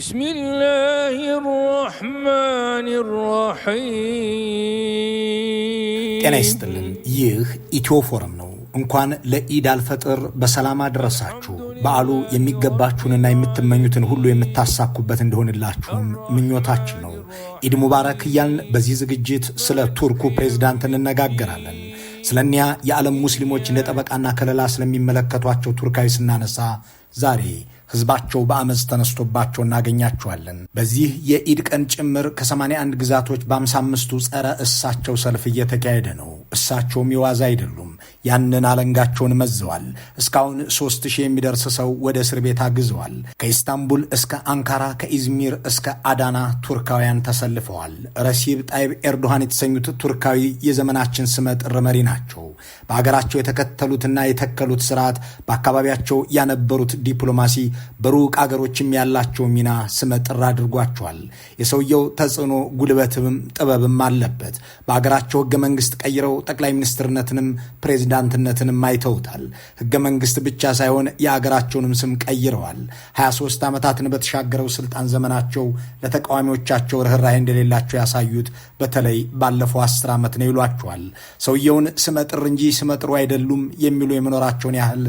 بسم الله الرحمن الرحيم ጤና ይስጥልን ይህ ኢትዮ ፎረም ነው እንኳን ለኢድ አልፈጥር በሰላም አደረሳችሁ በዓሉ የሚገባችሁንና የምትመኙትን ሁሉ የምታሳኩበት እንደሆነላችሁም ምኞታችን ነው ኢድ ሙባረክ ይያን በዚህ ዝግጅት ስለ ቱርኩ ፕሬዝዳንት እንነጋገራለን ስለኒያ የዓለም ሙስሊሞች እንደ ጠበቃና ከለላ ስለሚመለከቷቸው ቱርካዊ ስናነሳ ዛሬ ህዝባቸው በአመጽ ተነስቶባቸው እናገኛቸዋለን በዚህ የኢድ ቀን ጭምር ከ81 ግዛቶች በ55ቱ ጸረ እሳቸው ሰልፍ እየተካሄደ ነው እሳቸውም ይዋዛ አይደሉም ያንን አለንጋቸውን መዘዋል እስካሁን 3000 የሚደርስ ሰው ወደ እስር ቤት አግዘዋል ከኢስታንቡል እስከ አንካራ ከኢዝሚር እስከ አዳና ቱርካውያን ተሰልፈዋል ረሲብ ጣይብ ኤርዶሃን የተሰኙት ቱርካዊ የዘመናችን ስመጥር መሪ ናቸው በአገራቸው የተከተሉትና የተከሉት ስርዓት በአካባቢያቸው ያነበሩት ዲፕሎማሲ በሩቅ አገሮችም ያላቸው ሚና ስመጥር አድርጓቸዋል የሰውየው ተጽዕኖ ጉልበትም ጥበብም አለበት በአገራቸው ህገ መንግስት ቀይረው ጠቅላይ ሚኒስትርነትንም ፕሬዝዳንትነትንም አይተውታል ህገ መንግስት ብቻ ሳይሆን የአገራቸውንም ስም ቀይረዋል 23 ዓመታትን በተሻገረው ስልጣን ዘመናቸው ለተቃዋሚዎቻቸው ርህራሄ እንደሌላቸው ያሳዩት በተለይ ባለፈው 10 ዓመት ነው ይሏቸዋል ሰውየውን ስመጥር እንጂ ስመጥሩ አይደሉም የሚሉ የመኖራቸውን ያህል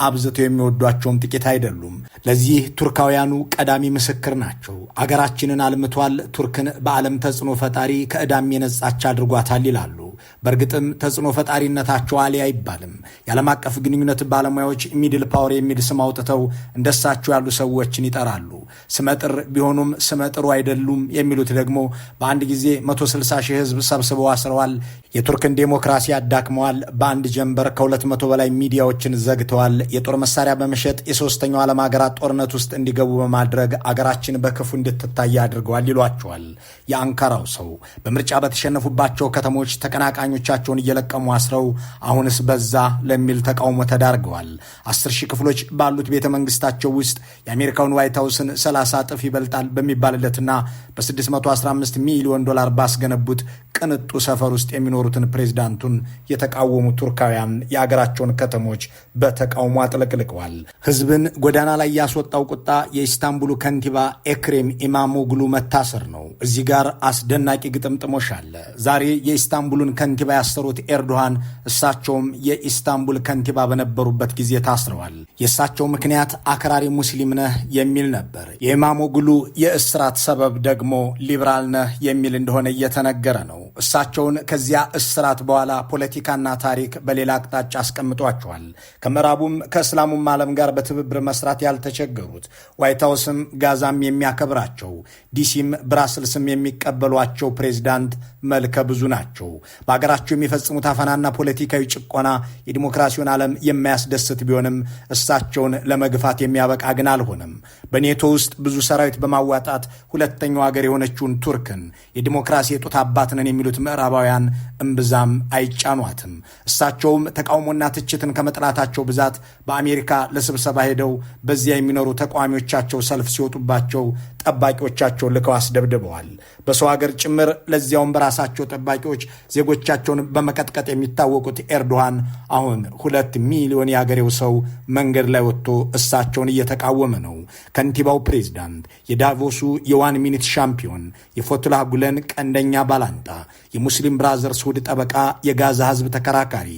አብዝተው የሚወዷቸውም ጥቂት አይደሉም ለዚህ ቱርካውያኑ ቀዳሚ ምስክር ናቸው አገራችንን አልምቷል ቱርክን በዓለም ተጽዕኖ ፈጣሪ ከዕዳም የነጻች አድርጓታል ይላሉ በርግጥም ተጽዕኖ ፈጣሪነታቸው አሊያ አይባልም የዓለም አቀፍ ግንኙነት ባለሙያዎች ሚድል ፓወር የሚል ስም አውጥተው እንደሳቸው ያሉ ሰዎችን ይጠራሉ ስመጥር ቢሆኑም ስመጥሩ አይደሉም የሚሉት ደግሞ በአንድ ጊዜ 160,000 ህዝብ ሰብስበው አስረዋል የቱርክን ዴሞክራሲ አዳክመዋል በአንድ ጀንበር ከ200 በላይ ሚዲያዎችን ዘግተዋል የጦር መሳሪያ በመሸጥ የሶስተኛው ዓለም ሀገራት ጦርነት ውስጥ እንዲገቡ በማድረግ አገራችን በክፉ እንድትታይ አድርገዋል ይሏቸዋል የአንካራው ሰው በምርጫ በተሸነፉባቸው ከተሞች ተቀናቃኞቻቸውን እየለቀሙ አስረው አሁንስ በዛ ለሚል ተቃውሞ ተዳርገዋል 10,000 ክፍሎች ባሉት ቤተ መንግስታቸው ውስጥ የአሜሪካውን ዋይት ሃውስን 30 እጥፍ ይበልጣል በሚባልለትና በ615 ሚሊዮን ዶላር ባስገነቡት ቅንጡ ሰፈር ውስጥ የሚኖሩትን ፕሬዝዳንቱን የተቃወሙ ቱርካውያን የአገራቸውን ከተሞች በተቃውሞ አጥለቅልቀዋል ህዝብን ጎዳና ላይ ያስወጣው ቁጣ የኢስታንቡሉ ከንቲባ ኤክሬም ኢማሞግሉ መታሰር ነው እዚህ ጋር አስደናቂ ግጥምጥሞሽ አለ ዛሬ የኢስታንቡሉን ከንቲባ ያሰሩት ኤርዶሃን እሳቸውም የኢስታንቡል ከንቲባ በነበሩበት ጊዜ ታስረዋል የእሳቸው ምክንያት አክራሪ ሙስሊም ነህ የሚል ነበር የኢማሞግሉ የእስራት ሰበብ ደግሞ ሊበራል ነህ የሚል እንደሆነ እየተነገረ ነው እሳቸውን ከዚያ እስራት በኋላ ፖለቲካና ታሪክ በሌላ አቅጣጫ አስቀምጧቸዋል ከምዕራቡም ከእስላሙም ዓለም ጋር በትብብር መስራት ያልተቸገሩት ዋይት ሃውስም ጋዛም የሚያከብራቸው ዲሲም ብራስልስም የሚቀበሏቸው ፕሬዝዳንት መልከ ብዙ ናቸው በአገራቸው የሚፈጽሙት አፈናና ፖለቲካዊ ጭቆና የዲሞክራሲውን ዓለም የማያስደስት ቢሆንም እሳቸውን ለመግፋት የሚያበቃ ግን አልሆነም በኔቶ ውስጥ ብዙ ሰራዊት በማዋጣት ሁለተኛው ሀገር የሆነችውን ቱርክን የዲሞክራሲ የጡት አባት ነን የሚሉት ምዕራባውያን እምብዛም አይጫኗትም እሳቸውም ተቃውሞና ትችትን ከመጥላታቸው ብዛት በአሜሪካ ለስብሰባ ሄደው በዚያ የሚኖሩ ተቃዋሚዎቻቸው ሰልፍ ሲወጡባቸው ጠባቂዎቻቸው ልከው አስደብድበዋል በሰው ሀገር ጭምር ለዚያውም በራሳቸው ጠባቂዎች ዜጎቻቸውን በመቀጥቀጥ የሚታወቁት ኤርዶሃን አሁን 2 ሚሊዮን የአገሬው ሰው መንገድ ላይ ወጥቶ እሳቸውን እየተቃወመ ነው ከንቲባው ፕሬዝዳንት የዳቮሱ የ1 ሚኒት ሻምፒዮን የፈቱላህ ጉለን ቀንደኛ ባላንጣ የሙስሊም ብራዘርስ ሁድ ጠበቃ የጋዛ ህዝብ ተከራካሪ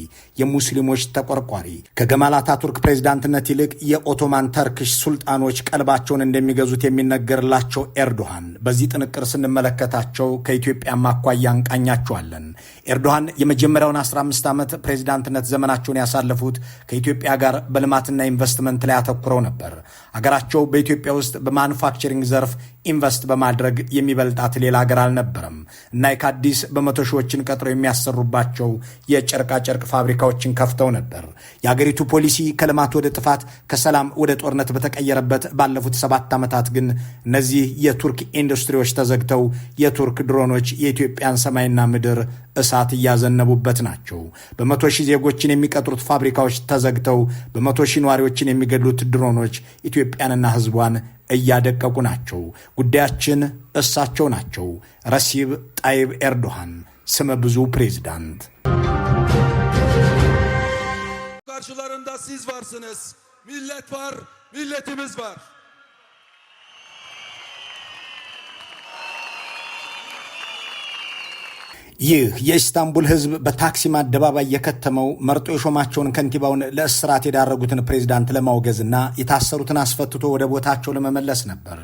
የሙስሊሞች ተቆርቋሪ ከገማል አታቱርክ ፕሬዝዳንትነት ይልቅ የኦቶማን ተርክሽ ሱልጣኖች ቀልባቸውን እንደሚገዙት የሚነገርላቸው ኤርዶሃን በዚህ ጥንቅር ስንመለከታቸው ከኢትዮጵያ ማኳያ እንቃኛቸዋለን ኤርዶሃን የመጀመሪያውን 15 ዓመት ፕሬዝዳንትነት ዘመናቸውን ያሳለፉት ከኢትዮጵያ ጋር በልማትና ኢንቨስትመንት ላይ አተኩረው ነበር አገራቸው በኢትዮጵያ ውስጥ በማኑፋክቸሪንግ ዘርፍ ኢንቨስት በማድረግ የሚበልጣት ሌላ ሀገር አልነበረም እና የካዲስ በመቶ ሺዎችን ቀጥሮ የሚያሰሩባቸው የጨርቃ ጨርቅ ፋብሪካዎችን ከፍተው ነበር የአገሪቱ ፖሊሲ ከልማት ወደ ጥፋት ከሰላም ወደ ጦርነት በተቀየረበት ባለፉት 7 ዓመታት ግን እነዚህ የቱርክ ኢንዱስትሪዎች ተዘግተው የቱርክ ድሮኖች የኢትዮጵያን ሰማይና ምድር እሳት እያዘነቡበት ናቸው በመቶ ሺህ ዜጎችን የሚቀጥሩት ፋብሪካዎች ተዘግተው በመቶ ሺህ ነዋሪዎችን የሚገድሉት ድሮኖች ኢትዮጵያንና ህዝቧን እያደቀቁ ናቸው ጉዳያችን እሳቸው ናቸው ረሲብ ጣይብ ኤርዶሃን ስመ ብዙ ፕሬዝዳንት karşılarında siz varsınız millet var milletimiz var ይህ የኢስታንቡል ህዝብ በታክሲም አደባባይ የከተመው መርጦ የሾማቸውን ከንቲባውን ለእስራት የዳረጉትን ፕሬዝዳንት ለማውገዝና የታሰሩትን አስፈትቶ ወደ ቦታቸው ለመመለስ ነበር።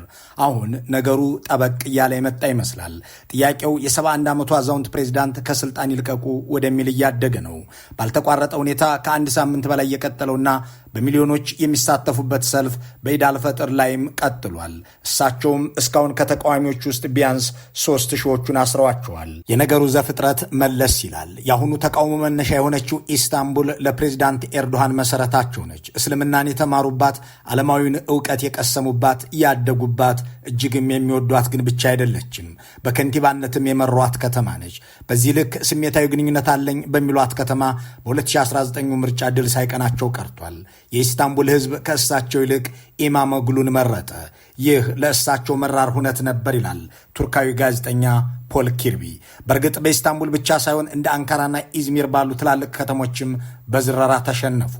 አሁን ነገሩ ጠበቅ እያለ የመጣ ይመስላል። ጥያቄው የ71 ዓመቱ አዛውንት ፕሬዝዳንት ከስልጣን ይልቀቁ ወደሚል እያደገ ነው። ባልተቋረጠ ሁኔታ ከአንድ ሳምንት በላይ የቀጠለውና በሚሊዮኖች የሚሳተፉበት ሰልፍ በኢድ አልፈጥር ላይም ቀጥሏል። እሳቸውም እስካሁን ከተቃዋሚዎች ውስጥ ቢያንስ 3 ሺዎቹን አስረዋቸዋል። የነገሩ ዘፍጥረት መለስ ይላል። የአሁኑ ተቃውሞ መነሻ የሆነችው ኢስታንቡል ለፕሬዝዳንት ኤርዶሃን መሰረታቸው ነች። እስልምናን የተማሩባት፣ ዓለማዊውን ዕውቀት የቀሰሙባት፣ ያደጉባት፣ እጅግም የሚወዷት ግን ብቻ አይደለችም፣ በከንቲባነትም የመሯት ከተማ ነች። በዚህ ልክ ስሜታዊ ግንኙነት አለኝ በሚሏት ከተማ በ2019 ምርጫ ድል ሳይቀናቸው ቀርቷል። የኢስታንቡል ህዝብ ከእሳቸው ይልቅ ኢማሞግሉን መረጠ። ይህ ለእሳቸው መራር ሁነት ነበር ይላል ቱርካዊ ጋዜጠኛ ፖል ኪርቢ። በእርግጥ በኢስታንቡል ብቻ ሳይሆን እንደ አንካራና ኢዝሚር ባሉ ትላልቅ ከተሞችም በዝረራ ተሸነፉ።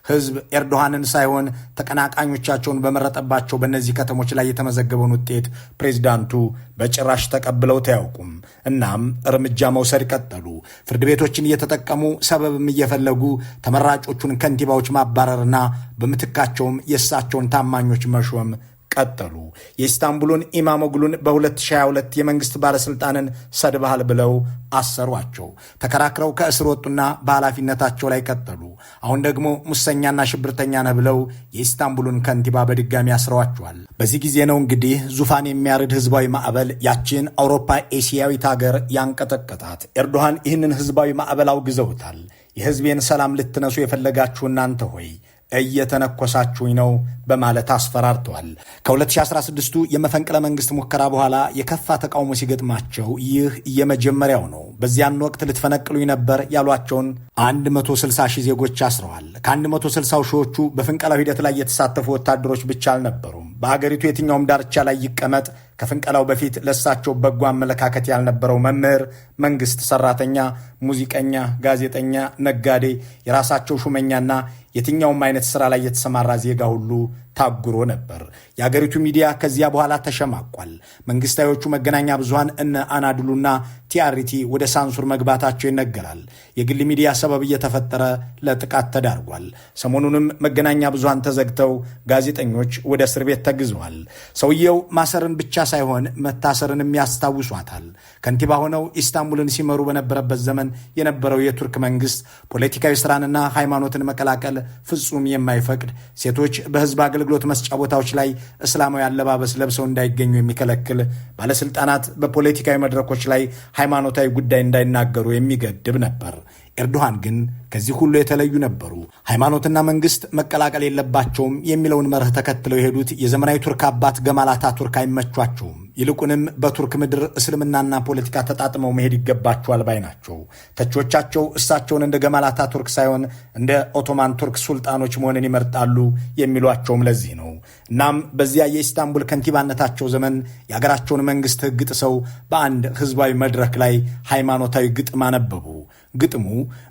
ህዝብ ኤርዶሃንን ሳይሆን ተቀናቃኞቻቸውን በመረጠባቸው በእነዚህ ከተሞች ላይ የተመዘገበውን ውጤት ፕሬዚዳንቱ በጭራሽ ተቀብለውት አያውቁም። እናም እርምጃ መውሰድ ቀጠሉ። ፍርድ ቤቶችን እየተጠቀሙ ሰበብም እየፈለጉ ተመራጮቹን ከንቲባዎች ማባረርና በምትካቸውም የእሳቸውን ታማኞች መሾም ቀጠሉ። የኢስታንቡሉን ኢማሞግሉን በ2022 የመንግስት ባለስልጣንን ሰድበሃል ብለው አሰሯቸው። ተከራክረው ከእስር ወጡና በኃላፊነታቸው ላይ ቀጠሉ። አሁን ደግሞ ሙሰኛና ሽብርተኛ ነህ ብለው የኢስታንቡሉን ከንቲባ በድጋሚ አስረዋቸዋል። በዚህ ጊዜ ነው እንግዲህ ዙፋን የሚያርድ ህዝባዊ ማዕበል ያችን አውሮፓ ኤሲያዊት ሀገር ያንቀጠቀጣት። ኤርዶሃን ይህንን ህዝባዊ ማዕበል አውግዘውታል። የህዝቤን ሰላም ልትነሱ የፈለጋችሁ እናንተ ሆይ እየተነኮሳችሁኝ ነው በማለት አስፈራርተዋል። ከ2016ቱ የመፈንቅለ መንግስት ሙከራ በኋላ የከፋ ተቃውሞ ሲገጥማቸው ይህ የመጀመሪያው ነው። በዚያን ወቅት ልትፈነቅሉኝ ነበር ያሏቸውን 160 ሺህ ዜጎች አስረዋል። ከ160 ሺዎቹ በፍንቀላው ሂደት ላይ የተሳተፉ ወታደሮች ብቻ አልነበሩም። በሀገሪቱ የትኛውም ዳርቻ ላይ ይቀመጥ ከፍንቀላው በፊት ለእሳቸው በጎ አመለካከት ያልነበረው መምህር፣ መንግስት ሰራተኛ፣ ሙዚቀኛ፣ ጋዜጠኛ፣ ነጋዴ፣ የራሳቸው ሹመኛና የትኛውም አይነት ሥራ ላይ የተሰማራ ዜጋ ሁሉ ታጉሮ ነበር። የአገሪቱ ሚዲያ ከዚያ በኋላ ተሸማቋል። መንግስታዊዎቹ መገናኛ ብዙሃን እነ አናድሉና ቲአርቲ ወደ ሳንሱር መግባታቸው ይነገራል። የግል ሚዲያ ሰበብ እየተፈጠረ ለጥቃት ተዳርጓል። ሰሞኑንም መገናኛ ብዙሃን ተዘግተው ጋዜጠኞች ወደ እስር ቤት ተግዘዋል። ሰውየው ማሰርን ብቻ ሳይሆን መታሰርንም ያስታውሷታል። ከንቲባ ሆነው ኢስታንቡልን ሲመሩ በነበረበት ዘመን የነበረው የቱርክ መንግስት ፖለቲካዊ ስራንና ሃይማኖትን መቀላቀል ፍጹም የማይፈቅድ፣ ሴቶች በህዝብ አገልግሎት መስጫ ቦታዎች ላይ እስላማዊ አለባበስ ለብሰው እንዳይገኙ የሚከለክል፣ ባለስልጣናት በፖለቲካዊ መድረኮች ላይ ሃይማኖታዊ ጉዳይ እንዳይናገሩ የሚገድብ ነበር። ኤርዶሃን ግን ከዚህ ሁሉ የተለዩ ነበሩ። ሃይማኖትና መንግስት መቀላቀል የለባቸውም የሚለውን መርህ ተከትለው የሄዱት የዘመናዊ ቱርክ አባት ገማል አታቱርክ አይመቿቸውም። ይልቁንም በቱርክ ምድር እስልምናና ፖለቲካ ተጣጥመው መሄድ ይገባቸዋል ባይ ናቸው። ተቾቻቸው እሳቸውን እንደ ገማል አታቱርክ ሳይሆን እንደ ኦቶማን ቱርክ ሱልጣኖች መሆንን ይመርጣሉ የሚሏቸውም ለዚህ ነው። እናም በዚያ የኢስታንቡል ከንቲባነታቸው ዘመን የአገራቸውን መንግስት ህግ ጥሰው በአንድ ህዝባዊ መድረክ ላይ ሃይማኖታዊ ግጥም አነበቡ። ግጥሙ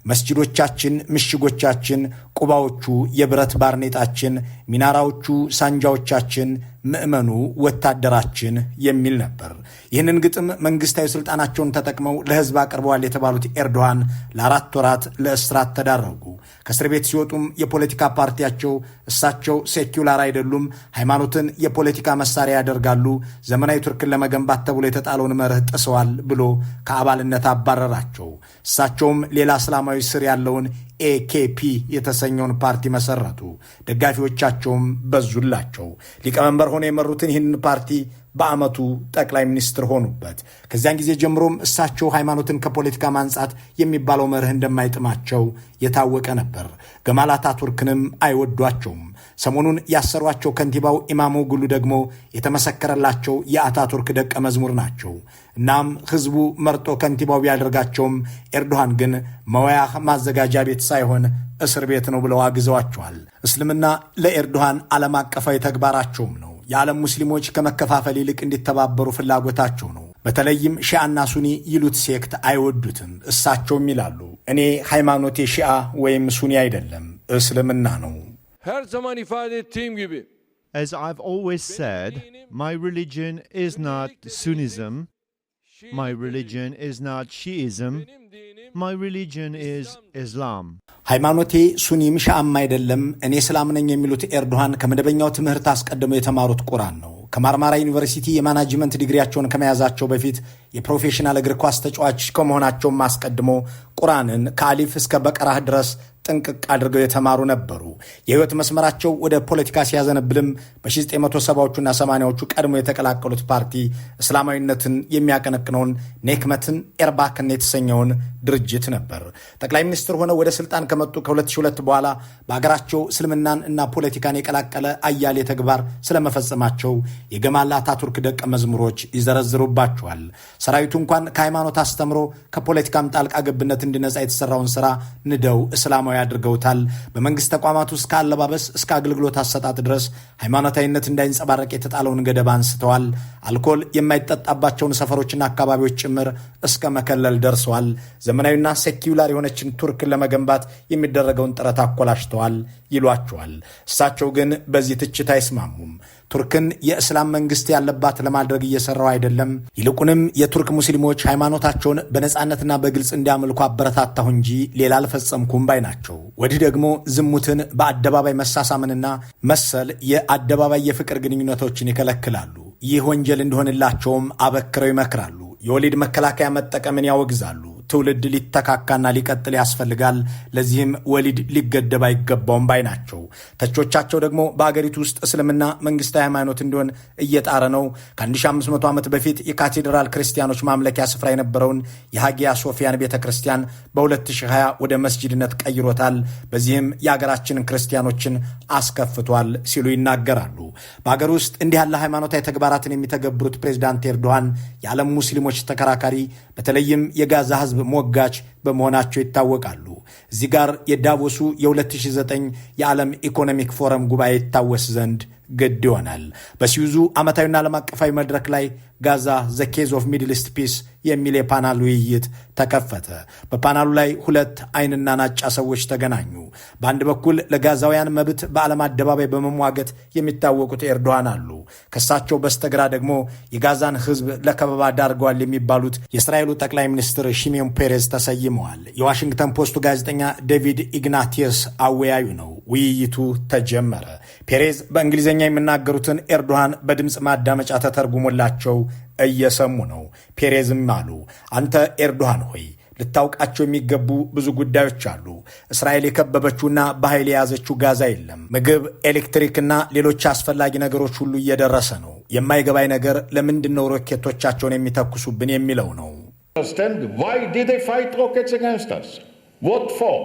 መስጂዶቻችን ምሽጎቻችን፣ ቁባዎቹ የብረት ባርኔጣችን፣ ሚናራዎቹ ሳንጃዎቻችን፣ ምዕመኑ ወታደራችን የሚል ነበር። ይህንን ግጥም መንግስታዊ ስልጣናቸውን ተጠቅመው ለህዝብ አቅርበዋል የተባሉት ኤርዶሃን ለ4 ወራት ለእስራት ተዳረጉ። ከእስር ቤት ሲወጡም የፖለቲካ ፓርቲያቸው እሳቸው ሴኩላር አይደሉም፣ ሃይማኖትን የፖለቲካ መሳሪያ ያደርጋሉ፣ ዘመናዊ ቱርክን ለመገንባት ተብሎ የተጣለውን መርህ ጥሰዋል ብሎ ከአባልነት አባረራቸው። እሳቸውም ሌላ እስላማዊ ስር ያለውን ኤኬፒ የተሰኘውን ፓርቲ መሰረቱ። ደጋፊዎቻቸውም በዙላቸው። ሊቀመንበር ሆነው የመሩትን ይህንን ፓርቲ በዓመቱ ጠቅላይ ሚኒስትር ሆኑበት። ከዚያን ጊዜ ጀምሮም እሳቸው ሃይማኖትን ከፖለቲካ ማንጻት የሚባለው መርህ እንደማይጥማቸው የታወቀ ነበር። ገማል አታቱርክንም አይወዷቸውም። ሰሞኑን ያሰሯቸው ከንቲባው ኢማሞግሉ ደግሞ የተመሰከረላቸው የአታቱርክ ደቀ መዝሙር ናቸው። እናም ህዝቡ መርጦ ከንቲባው ቢያደርጋቸውም ኤርዶሃን ግን መወያ ማዘጋጃ ቤት ሳይሆን እስር ቤት ነው ብለው አግዘዋቸዋል። እስልምና ለኤርዶሃን ዓለም አቀፋዊ ተግባራቸውም ነው። የዓለም ሙስሊሞች ከመከፋፈል ይልቅ እንዲተባበሩ ፍላጎታቸው ነው። በተለይም ሺአና ሱኒ ይሉት ሴክት አይወዱትም። እሳቸውም ይላሉ፣ እኔ ሃይማኖቴ ሺአ ወይም ሱኒ አይደለም፣ እስልምና ነው። her zaman ifade ettiğim gibi As I've always said, my religion is not Sunnism, My religion is not Shiism. My religion is Islam. ሃይማኖቴ ሱኒም ሻአም አይደለም እኔ እስላም ነኝ የሚሉት ኤርዶሃን ከመደበኛው ትምህርት አስቀድመው የተማሩት ቁርአን ነው። ከማርማራ ዩኒቨርሲቲ የማናጅመንት ዲግሪያቸውን ከመያዛቸው በፊት የፕሮፌሽናል እግር ኳስ ተጫዋች ከመሆናቸውም አስቀድሞ ቁርአንን ከአሊፍ እስከ በቀራህ ድረስ ጥንቅቅ አድርገው የተማሩ ነበሩ። የህይወት መስመራቸው ወደ ፖለቲካ ሲያዘነብልም በ1970ዎቹና 80ዎቹ ቀድሞ የተቀላቀሉት ፓርቲ እስላማዊነትን የሚያቀነቅነውን ኔክመትን ኤርባክን የተሰኘውን ድርጅት ነበር። ጠቅላይ ሚኒስትር ሆነው ወደ ስልጣን ከመጡ ከ2002 በኋላ በአገራቸው እስልምናን እና ፖለቲካን የቀላቀለ አያሌ ተግባር ስለመፈጸማቸው የገማል አታቱርክ ደቀ መዝሙሮች ይዘረዝሩባቸዋል። ሰራዊቱ እንኳን ከሃይማኖት አስተምሮ ከፖለቲካም ጣልቃ ገብነት እንዲነጻ የተሰራውን ስራ ንደው እስላማዊ አድርገውታል። በመንግስት ተቋማት ውስጥ ከአለባበስ እስከ አገልግሎት አሰጣጥ ድረስ ሃይማኖታዊነት እንዳይንጸባረቅ የተጣለውን ገደብ አንስተዋል። አልኮል የማይጠጣባቸውን ሰፈሮችና አካባቢዎች ጭምር እስከ መከለል ደርሰዋል። ዘመናዊና ሴኪዩላር የሆነችን ቱርክን ለመገንባት የሚደረገውን ጥረት አኮላሽተዋል ይሏቸዋል። እሳቸው ግን በዚህ ትችት አይስማሙም። ቱርክን የእስላም መንግስት ያለባት ለማድረግ እየሰራው አይደለም፣ ይልቁንም የቱርክ ሙስሊሞች ሃይማኖታቸውን በነጻነትና በግልጽ እንዲያመልኩ አበረታታሁ እንጂ ሌላ አልፈጸምኩም ባይ ናቸው። ወዲህ ደግሞ ዝሙትን፣ በአደባባይ መሳሳምንና መሰል የአደባባይ የፍቅር ግንኙነቶችን ይከለክላሉ። ይህ ወንጀል እንደሆንላቸውም አበክረው ይመክራሉ። የወሊድ መከላከያ መጠቀምን ያወግዛሉ። ትውልድ ሊተካካና ሊቀጥል ያስፈልጋል፣ ለዚህም ወሊድ ሊገደብ አይገባውም ባይ ናቸው። ተቾቻቸው ደግሞ በአገሪቱ ውስጥ እስልምና መንግስታዊ ሃይማኖት እንዲሆን እየጣረ ነው። ከ1500 ዓመት በፊት የካቴድራል ክርስቲያኖች ማምለኪያ ስፍራ የነበረውን የሃጊያ ሶፊያን ቤተ ክርስቲያን በ2020 ወደ መስጂድነት ቀይሮታል። በዚህም የአገራችንን ክርስቲያኖችን አስከፍቷል ሲሉ ይናገራሉ። በአገር ውስጥ እንዲህ ያለ ሃይማኖታዊ ተግባራትን የሚተገብሩት ፕሬዚዳንት ኤርዶሃን የዓለም ሙስሊሞች ተከራካሪ፣ በተለይም የጋዛ ህዝብ ሞጋች በመሆናቸው ይታወቃሉ። እዚህ ጋር የዳቮሱ የ2009 የዓለም ኢኮኖሚክ ፎረም ጉባኤ ይታወስ ዘንድ ግድ ይሆናል። በስዊዙ ዓመታዊና ዓለም አቀፋዊ መድረክ ላይ ጋዛ ዘ ኬዝ ኦፍ ሚድል ኢስት ፒስ የሚል የፓናል ውይይት ተከፈተ። በፓናሉ ላይ ሁለት አይንና ናጫ ሰዎች ተገናኙ። በአንድ በኩል ለጋዛውያን መብት በዓለም አደባባይ በመሟገት የሚታወቁት ኤርዶሃን አሉ። ከሳቸው በስተግራ ደግሞ የጋዛን ህዝብ ለከበባ ዳርገዋል የሚባሉት የእስራኤሉ ጠቅላይ ሚኒስትር ሺሞን ፔሬዝ ተሰይመዋል። የዋሽንግተን ፖስቱ ጋዜጠኛ ዴቪድ ኢግናቲየስ አወያዩ ነው። ውይይቱ ተጀመረ። ፔሬዝ በእንግሊዝኛ የሚናገሩትን ኤርዶሃን በድምፅ ማዳመጫ ተተርጉሞላቸው እየሰሙ ነው። ፔሬዝም አሉ፣ አንተ ኤርዶሃን ሆይ ልታውቃቸው የሚገቡ ብዙ ጉዳዮች አሉ። እስራኤል የከበበችውና በኃይል የያዘችው ጋዛ የለም። ምግብ፣ ኤሌክትሪክና ሌሎች አስፈላጊ ነገሮች ሁሉ እየደረሰ ነው። የማይገባኝ ነገር ለምንድን ነው ሮኬቶቻቸውን የሚተኩሱብን የሚለው ነው። Why did they fight rockets against us? What for?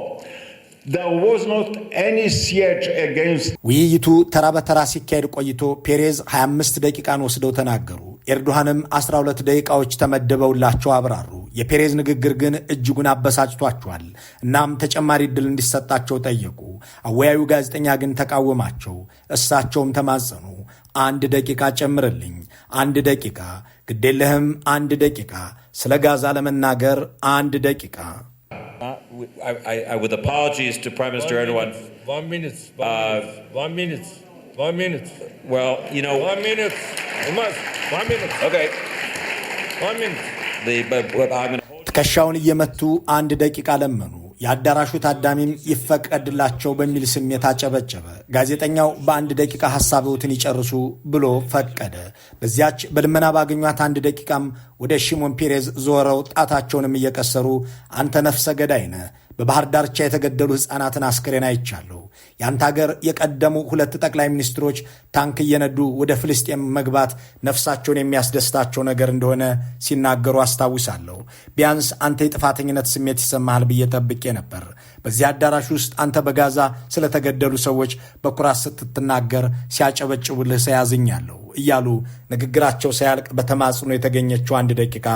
There was not any siege against. ውይይቱ ተራ በተራ ሲካሄድ ቆይቶ ፔሬዝ 25 ደቂቃን ወስደው ተናገሩ። ኤርዶሃንም 12 ደቂቃዎች ተመደበውላቸው አብራሩ። የፔሬዝ ንግግር ግን እጅጉን አበሳጭቷቸዋል። እናም ተጨማሪ ዕድል እንዲሰጣቸው ጠየቁ። አወያዩ ጋዜጠኛ ግን ተቃወማቸው። እሳቸውም ተማጸኑ። 1 ደቂቃ ጨምርልኝ፣ 1 ደቂቃ፣ ግዴለህም 1 ደቂቃ፣ ስለ ጋዛ ለመናገር 1 ደቂቃ። With apologies to Prime Minister Erdogan. 1 minute. 1 minute. 1 minute. Well, you know. 1 minute. 1 minute. Okay. 1 minute. I'm going to. ትከሻውን እየመቱ 1 ደቂቃ ለመኑ። የአዳራሹ ታዳሚም ይፈቀድላቸው በሚል ስሜት አጨበጨበ። ጋዜጠኛው በ1 ደቂቃ ሐሳብዎትን ይጨርሱ ብሎ ፈቀደ። በዚያች በልመና ባገኟት 1 ደቂቃም ወደ ሺሞን ፔሬዝ ዞረው ጣታቸውንም እየቀሰሩ አንተ ነፍሰ ገዳይ ነህ፣ በባህር ዳርቻ የተገደሉ ሕፃናትን አስክሬን አይቻለሁ። ያንተ ሀገር የቀደሙ 2 ጠቅላይ ሚኒስትሮች ታንክ እየነዱ ወደ ፍልስጤም መግባት ነፍሳቸውን የሚያስደስታቸው ነገር እንደሆነ ሲናገሩ አስታውሳለሁ። ቢያንስ አንተ የጥፋተኝነት ስሜት ይሰማሃል ብዬ ጠብቄ ነበር። በዚህ አዳራሽ ውስጥ አንተ በጋዛ ስለተገደሉ ሰዎች በኩራት ስትናገር ሲያጨበጭቡልህ ሳያዝኛለሁ እያሉ ንግግራቸው ሳያልቅ በተማጽኖ የተገኘችው 1 ደቂቃ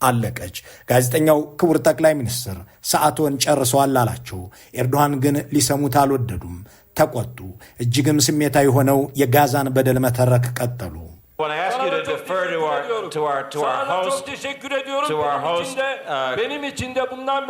አለቀች። ጋዜጠኛው ክቡር ጠቅላይ ሚኒስትር ሰዓቶን ጨርሰዋል አላቸው። ኤርዶሃን ግን ሊሰሙት አልወደዱም፣ ተቆጡ። እጅግም ስሜታዊ ሆነው የጋዛን በደል መተረክ ቀጠሉ። When I ask you to defer to our host, benim için de bundan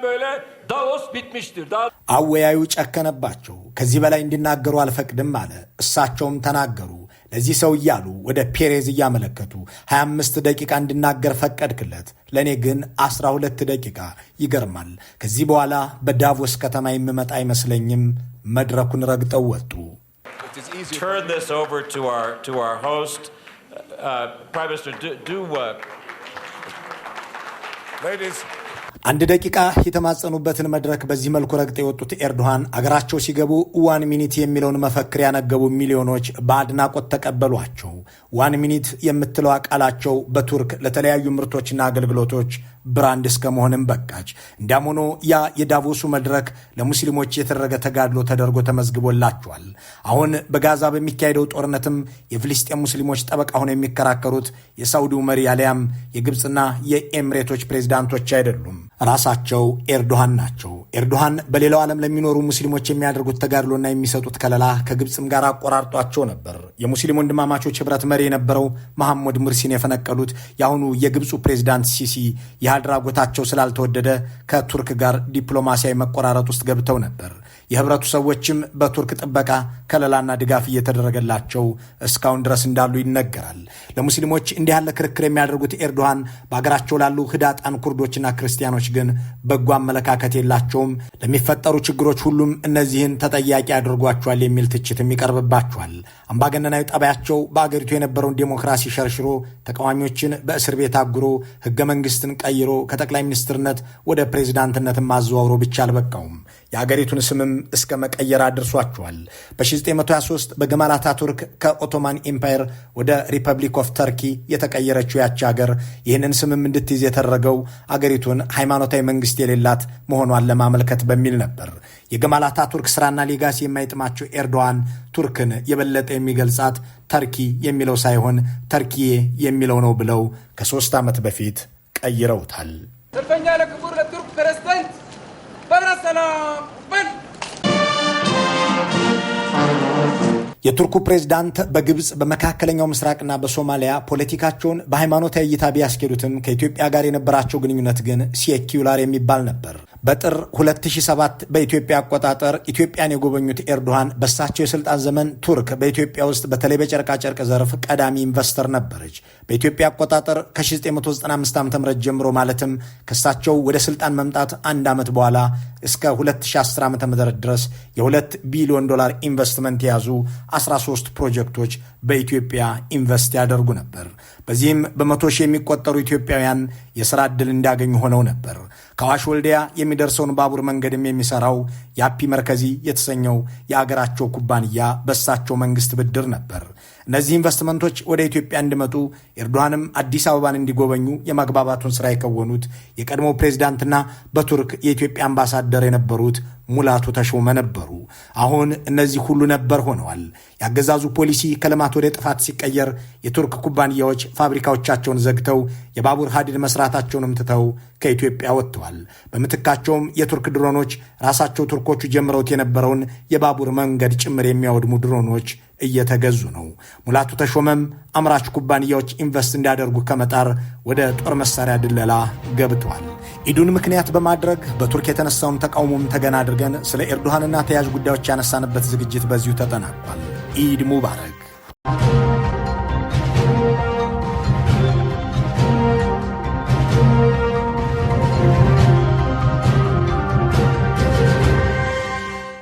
böyle Davos bitmiştir. አወያዩ ጨከነባቸው። ከዚህ በላይ እንዲናገሩ አልፈቅድም አለ። እሳቸውም ተናገሩ። ለዚህ ሰው እያሉ ወደ ፔሬዝ እያመለከቱ 25 ደቂቃ እንድናገር ፈቀድክለት፣ ለእኔ ግን 12 ደቂቃ። ይገርማል። ከዚህ በኋላ በዳቮስ ከተማ የምመጣ አይመስለኝም። መድረኩን ረግጠው ወጡ። Turn this over to our host. Prime Minister, Ladies. አንድ ደቂቃ የተማጸኑበትን መድረክ በዚህ መልኩ ረግጠው የወጡት ኤርዶሃን አገራቸው ሲገቡ 1 ሚኒት የሚለውን መፈክር ያነገቡ ሚሊዮኖች በአድናቆት ተቀበሏቸው። 1 ሚኒት የምትለው ቃላቸው በቱርክ ለተለያዩ ምርቶችና አገልግሎቶች ብራንድ እስከ መሆንም በቃች። እንዲያም ሆኖ ያ የዳቮሱ መድረክ ለሙስሊሞች የተደረገ ተጋድሎ ተደርጎ ተመዝግቦላቸዋል። አሁን በጋዛ በሚካሄደው ጦርነትም የፍልስጤም ሙስሊሞች ጠበቃ ሆነው የሚከራከሩት የሳውዲው መሪ አሊያም የግብፅና የኤምሬቶች ፕሬዝዳንቶች አይደሉም፣ ራሳቸው ኤርዶሃን ናቸው። ኤርዶሃን በሌላው ዓለም ለሚኖሩ ሙስሊሞች የሚያደርጉት ተጋድሎና የሚሰጡት ከለላ ከግብፅም ጋር አቆራርጧቸው ነበር። የሙስሊም ወንድማማቾች ህብረት መሪ የነበረው መሐመድ ሙርሲን የፈነቀሉት የአሁኑ የግብፁ ፕሬዝዳንት ሲሲ የአድራጎታቸው ስላልተወደደ ከቱርክ ጋር ዲፕሎማሲያዊ መቆራረጥ ውስጥ ገብተው ነበር። የህብረቱ ሰዎችም በቱርክ ጥበቃ ከለላና ድጋፍ እየተደረገላቸው እስካሁን ድረስ እንዳሉ ይነገራል። ለሙስሊሞች እንዲህ ያለ ክርክር የሚያደርጉት ኤርዶሃን በአገራቸው ላሉ ህዳጣን ኩርዶችና ክርስቲያኖች ግን በጎ አመለካከት የላቸውም። ለሚፈጠሩ ችግሮች ሁሉም እነዚህን ተጠያቂ አድርጓቸዋል የሚል ትችትም ይቀርብባቸዋል። አምባገነናዊ ጠባያቸው በአገሪቱ የነበረውን ዴሞክራሲ ሸርሽሮ ተቃዋሚዎችን በእስር ቤት አጉሮ ህገ መንግስትን ቀይሮ ከጠቅላይ ሚኒስትርነት ወደ ፕሬዝዳንትነትን ማዘዋውሮ ብቻ አልበቃውም፣ የአገሪቱን ስምም እስከ መቀየር አድርሷቸዋል። በ1923 በገማል አታቱርክ ከኦቶማን ኤምፓየር ወደ ሪፐብሊክ ኦፍ ተርኪ የተቀየረችው ያቺ ሀገር ይህንን ስምም እንድትይዝ የተደረገው አገሪቱን ሃይማኖታዊ መንግስት የሌላት መሆኗን ለማመልከት በሚል ነበር። የገማል አታቱርክ ስራና ሌጋሲ የማይጥማቸው ኤርዶሃን ቱርክን የበለጠ የሚገልጻት ተርኪ የሚለው ሳይሆን ተርኪዬ የሚለው ነው ብለው ከ3 ዓመት በፊት ቀይረውታል። ሰልፈኛ ለክቡር ለቱርክ ፕሬዝዳንት በብረት ሰላም በል። የቱርኩ ፕሬዝዳንት በግብፅ በመካከለኛው ምስራቅና በሶማሊያ ፖለቲካቸውን በሃይማኖታዊ እይታ ቢያስኬዱትም ከኢትዮጵያ ጋር የነበራቸው ግንኙነት ግን ሴኪውላር የሚባል ነበር። በጥር 2007 በኢትዮጵያ አቆጣጠር ኢትዮጵያን የጎበኙት ኤርዶሃን በሳቸው የስልጣን ዘመን ቱርክ በኢትዮጵያ ውስጥ በተለይ በጨርቃጨርቅ ዘርፍ ቀዳሚ ኢንቨስተር ነበረች። በኢትዮጵያ አቆጣጠር ከ1995 ዓ.ም ጀምሮ ማለትም ከሳቸው ወደ ስልጣን መምጣት 1 ዓመት በኋላ እስከ 2010 ዓ.ም ድረስ የ$2 ቢሊዮን ኢንቨስትመንት የያዙ 13 ፕሮጀክቶች በኢትዮጵያ ኢንቨስት ያደርጉ ነበር። በዚህም በመቶ ሺህ የሚቆጠሩ ኢትዮጵያውያን የሥራ ዕድል እንዲያገኙ ሆነው ነበር። ከአዋሽ ወልዲያ የሚደርሰውን ባቡር መንገድም የሚሰራው የአፒ መርከዚ የተሰኘው የአገራቸው ኩባንያ በሳቸው መንግስት ብድር ነበር። እነዚህ ኢንቨስትመንቶች ወደ ኢትዮጵያ እንዲመጡ ኤርዶሃንም አዲስ አበባን እንዲጎበኙ የማግባባቱን ስራ የከወኑት የቀድሞ ፕሬዝዳንትና በቱርክ የኢትዮጵያ አምባሳደር የነበሩት ሙላቱ ተሾመ ነበሩ። አሁን እነዚህ ሁሉ ነበር ሆነዋል። የአገዛዙ ፖሊሲ ከልማት ወደ ጥፋት ሲቀየር የቱርክ ኩባንያዎች ፋብሪካዎቻቸውን ዘግተው የባቡር ሀዲድ መስራታቸውንም ትተው ከኢትዮጵያ ወጥተዋል። በምትካቸውም የቱርክ ድሮኖች ራሳቸው ቱርኮቹ ጀምረውት የነበረውን የባቡር መንገድ ጭምር የሚያወድሙ ድሮኖች እየተገዙ ነው። ሙላቱ ተሾመም አምራች ኩባንያዎች ኢንቨስት እንዲያደርጉ ከመጣር ወደ ጦር መሳሪያ ድለላ ገብተዋል። ኢዱን ምክንያት በማድረግ በቱርክ የተነሳውን ተቃውሞም ተገና አድርገን ስለ ኤርዶሃንና ተያያዥ ጉዳዮች ያነሳንበት ዝግጅት በዚሁ ተጠናቋል። ኢድ ሙባረክ።